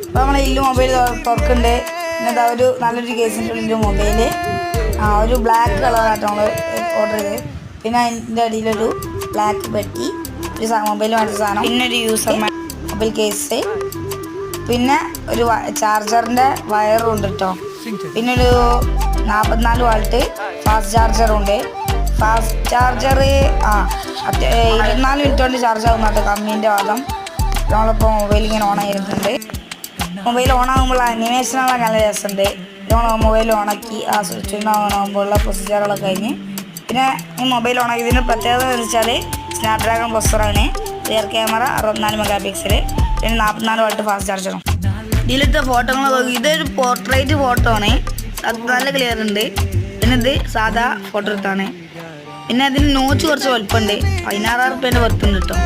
അപ്പോൾ നമ്മളെ ഇല്ലു മൊബൈൽ തുറക്കുന്നുണ്ട്. എന്നിട്ട് ഒരു നല്ലൊരു കേസിൻ്റെ ഉള്ളിൽ മൊബൈല് ഒരു ബ്ലാക്ക് കളറായിട്ട് നമ്മൾ ഓർഡർ ചെയ്ത്. പിന്നെ അതിൻ്റെ അടിയിലൊരു ബ്ലാക്ക് പെട്ടി, ഒരു മൊബൈൽ വേണ്ട സാധനം, പിന്നെ ഒരു യൂസർ മൊബൈൽ കേസ്, പിന്നെ ഒരു ചാർജറിൻ്റെ വയറും ഉണ്ട് കേട്ടോ. പിന്നെ ഒരു 44 വാൾട്ട് ഫാസ്റ്റ് ചാർജറുണ്ട്. ഫാസ്റ്റ് ചാർജർ 24 മിനിറ്റ് കൊണ്ട് ചാർജ് ആകുന്നുണ്ട് കമ്മീൻ്റെ വാദം. നമ്മളിപ്പോൾ മൊബൈൽ ഇങ്ങനെ ഓൺ ആയിരുന്നുണ്ട്. മൊബൈൽ ഓണാകുമ്പോൾ അനിമേഷനുള്ള നല്ല രസമുണ്ട്. മൊബൈൽ ഓണാക്കി ആ സ്വിച്ച് ഓണാകുമ്പോഴുള്ള പ്രൊസീജിയറുകളൊക്കെ കഴിഞ്ഞ് പിന്നെ ഈ മൊബൈൽ ഓണാക്കിയതിൻ്റെ പ്രത്യേകത എന്ന് വെച്ചാൽ സ്നാപ്ഡ്രാഗൺ പ്രൊസസ്സറാണ്, റിയർ ക്യാമറ 64 മെഗാ പിക്സൽ, പിന്നെ 44 വാൾട്ട് ഫാസ്റ്റ് ചാർജറും. ഇതിലത്തെ ഫോട്ടോകളൊക്കെ നോക്കി, ഇതൊരു പോർട്രേറ്റ് ഫോട്ടോ ആണ്, അത് നല്ല ക്ലിയർ ഉണ്ട്. പിന്നെ ഇത് സാധാ ഫോട്ടോ എടുത്താണ്. പിന്നെ അതിന് നോച്ച് കുറച്ച് വലുപ്പമുണ്ട്. 16,000 റുപ്യേൻ്റെ വർത്തുണ്ട് കേട്ടോ.